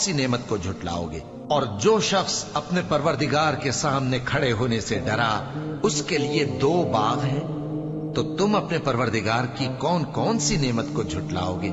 सी नेमत को झुटलाओगे? और जो शख्स अपने परवरदिगार के सामने खड़े होने से डरा, उसके लिए 2 बाग हैं, तो तुम अपने परवरदिगार की कौन कौन सी नेमत को झुटलाओगे?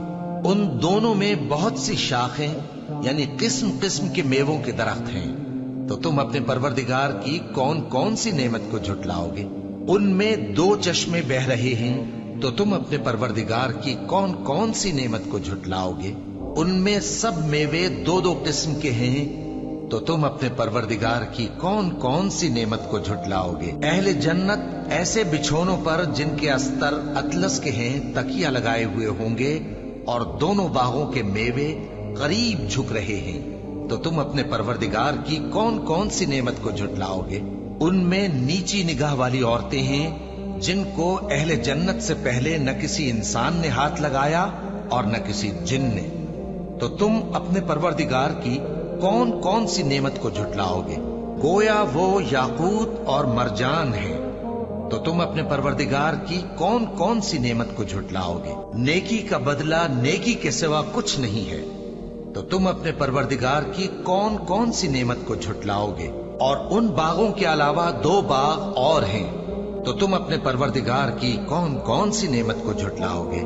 उन दोनों में बहुत सी शाखें यानी किस्म किस्म के मेवों के दरख्त हैं, तो तुम अपने परवरदिगार की कौन कौन सी नेमत को झुटलाओगे? उनमें 2 चश्मे बह रहे हैं, तो तुम अपने परवरदिगार की कौन कौन सी नेमत को झुटलाओगे? उनमें सब मेवे 2-2 किस्म के हैं, तो तुम अपने परवरदिगार की कौन कौन सी नेमत को झुटलाओगे? अहले जन्नत ऐसे बिछोनों पर जिनके अस्तर अतलस के हैं तकिया लगाए हुए होंगे और दोनों बागों के मेवे करीब झुक रहे हैं, तो तुम अपने परवरदिगार की कौन कौन सी नेमत को झुटलाओगे? उनमें नीची निगाह वाली औरतें हैं जिनको अहले जन्नत से पहले न किसी इंसान ने हाथ लगाया और न किसी जिन ने, तो तुम अपने परवरदिगार की कौन कौन सी नेमत को झुटलाओगे? गोया वो याकूत और मरजान है, तो तुम अपने परवरदिगार की कौन कौन सी नेमत को झुटलाओगे? नेकी का बदला नेकी के सिवा कुछ नहीं है, तो तुम अपने परवरदिगार की कौन कौन सी नेमत को झुटलाओगे? और उन बागों के अलावा 2 बाग और हैं, तो तुम अपने परवरदिगार की कौन कौन सी नेमत को झुटलाओगे?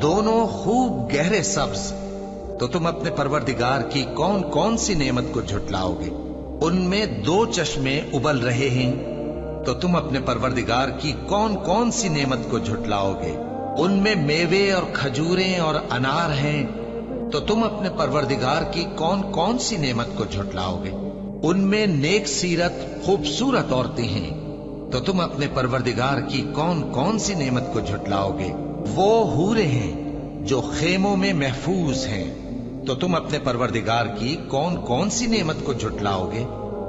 दोनों खूब गहरे सब्ज, तो तुम अपने परवरदिगार की कौन कौन सी नेमत को झुटलाओगे? उनमें 2 चश्मे उबल रहे हैं, तो तुम अपने परवरदिगार की कौन कौन सी नेमत को झुटलाओगे? उनमें मेवे और खजूरें और अनार हैं, तो तुम अपने परवरदिगार की कौन कौन सी नेमत को झुटलाओगे? उनमें नेक सीरत खूबसूरत औरतें हैं, तो तुम अपने परवरदिगार की कौन कौन सी नेमत को झुटलाओगे? वो हूरे हैं जो खेमों में महफूज हैं, तो तुम अपने परवरदिगार की कौन कौन सी नेमत को झुटलाओगे?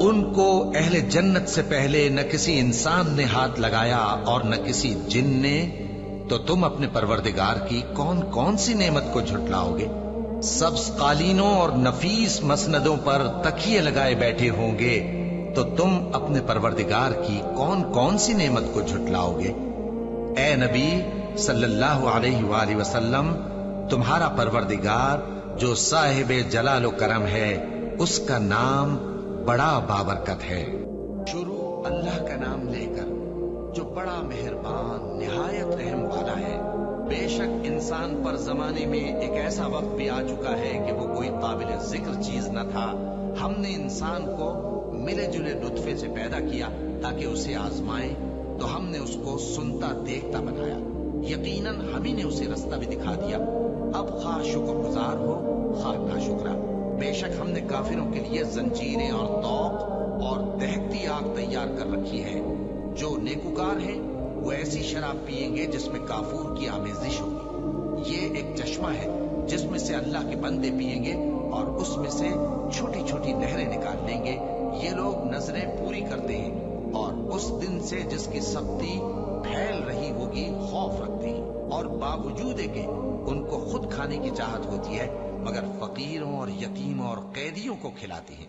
उनको अहले जन्नत से पहले न किसी इंसान ने हाथ लगाया और न किसी जिन ने, तो तुम अपने परवरदिगार की कौन कौन सी नेमत को झुटलाओगे? सब्ज कालीनों और नफीस मसनदों पर तकिए लगाए बैठे होंगे, तो तुम अपने परवरदिगार की कौन कौन सी नेमत को झुटलाओगे? ए नबी सल्लल्लाहु अलैहि वसल्लम, तुम्हारा परवरदिगार जो साहिबे जलाल करम है, उसका नाम बड़ा बाबरकत है। शुरू अल्लाह का नाम लेकर जो बड़ा मेहरबान निहायत रहम वाला है। बेशक इंसान पर जमाने में एक ऐसा वक्त भी आ चुका है कि वो कोई काबिल जिक्र चीज न था। हमने इंसान को मिले जुले नुत्फे से पैदा किया ताकि उसे आजमाए, तो हमने उसको सुनता देखता बनाया। यकीनन हम ही ने उसे रास्ता भी दिखा दिया। अब खा शुक्रगुजार हो खा नाशुक्रा। बेशक हमने काफिरों के लिए जंजीरें और तौक और दहकती आग तैयार कर रखी है। जो नेकुकार हैं वो ऐसी शराब पिएंगे जिसमें काफूर की आमेजिश होगी। ये एक चश्मा है जिसमें से अल्लाह के बंदे पिएंगे और उसमें से छोटी छोटी नहरें निकाल लेंगे। ये लोग नजरें पूरी करते हैं और उस दिन से जिसकी सख्ती फैल रही होगी खौफ रखते हैं, और बावजूद के उनको खुद खाने की चाहत होती है, मगर फकीरों और यतीमों और कैदियों को खिलाते हैं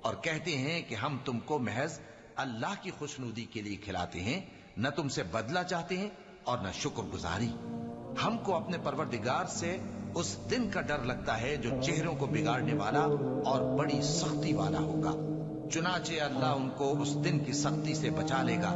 और कहते हैं कि हम तुमको महज अल्लाह की खुशनुदी के लिए खिलाते हैं, न तुमसे बदला चाहते हैं और न शुक्रगुजारी। हमको अपने परवरदिगार से उस दिन का डर लगता है जो चेहरों को बिगाड़ने वाला और बड़ी सख्ती वाला होगा। चुनाचे अल्लाह उनको उस दिन की सख्ती से बचा लेगा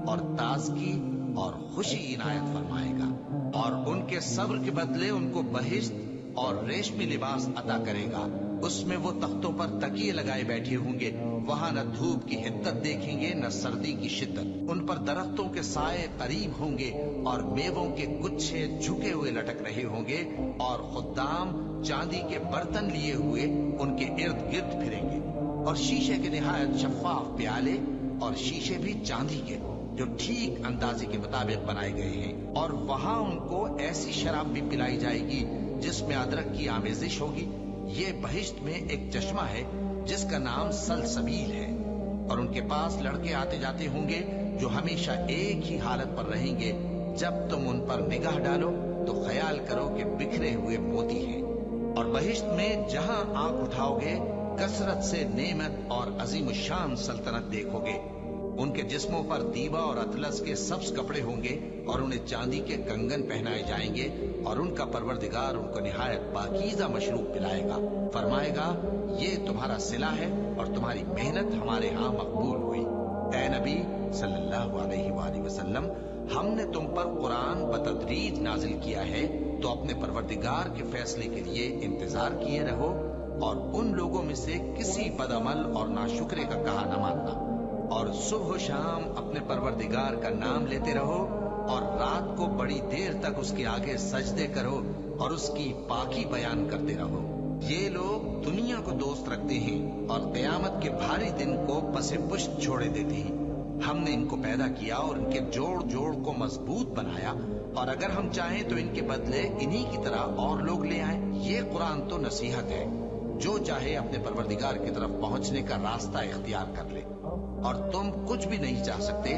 और ताजगी और खुशी इनायत फरमाएगा, और उनके सब्र के बदले उनको बहिश्त और रेशमी लिबास अता करेगा। उसमें वो तख्तों पर तकिए लगाए बैठे होंगे। वहां न धूप की हिद्दत देखेंगे न सर्दी की शिद्दत। उन पर दरख्तों के साए करीब होंगे और मेवों के गुच्छे झुके हुए लटक रहे होंगे, और खुद्दाम चांदी के बर्तन लिए हुए उनके इर्द गिर्द फिरेंगे, और शीशे के निहायत शफाफ प्याले और शीशे भी चांदी के जो ठीक अंदाजे के मुताबिक बनाए गए हैं। और वहां उनको ऐसी शराब भी पिलाई जाएगी जिसमें अदरक की आमेजिश होगी। ये बहिश्त में एक चश्मा है जिसका नाम सलसबील है, और उनके पास लड़के आते जाते होंगे जो हमेशा एक ही हालत पर रहेंगे। जब तुम उन पर निगाह डालो तो ख्याल करो कि बिखरे हुए मोती हैं। और बहिश्त में जहां आंख उठाओगे कसरत से नेमत और अजीम शान सल्तनत देखोगे। उनके जिस्मों पर दीबा और अतलस के सब्ज कपड़े होंगे और उन्हें चांदी के कंगन पहनाए जाएंगे और उनका परवरदिगार उनको निहायत पाकीज़ा मशरूब पिलाएगा। फरमाएगा, ये तुम्हारा सिला है और तुम्हारी मेहनत हमारे यहाँ मकबूल हुई। ऐ नबी सल्लल्लाहु अलैहि वसल्लम, हमने तुम पर कुरान बतदरीज नाजिल किया है, तो अपने परवरदिगार के फैसले के लिए इंतजार किए रहो और उन लोगों में से किसी बदअमल और नाशुक्रे का कहा न मानना, और सुबह शाम अपने परवरदिगार का नाम लेते रहो और रात को बड़ी देर तक उसके आगे सजदे करो और उसकी पाकी बयान करते रहो। ये लोग दुनिया को दोस्त रखते हैं और क़यामत के भारी दिन को पसे पुष्ट छोड़े देते हैं। हमने इनको पैदा किया और इनके जोड़ जोड़ को मजबूत बनाया, और अगर हम चाहें तो इनके बदले इन्हीं की तरह और लोग ले आए। ये कुरान तो नसीहत है, जो चाहे अपने परवरदिगार की तरफ पहुंचने का रास्ता इख्तियार कर ले, और तुम कुछ भी नहीं चाह सकते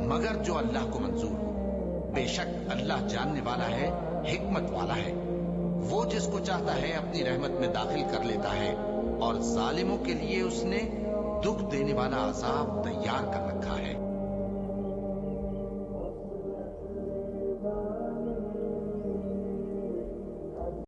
मगर जो अल्लाह को मंजूर हो। बेशक अल्लाह जानने वाला है, हिकमत वाला है। वो जिसको चाहता है अपनी रहमत में दाखिल कर लेता है, और जालिमों के लिए उसने दुख देने वाला अजाब तैयार कर रखा है।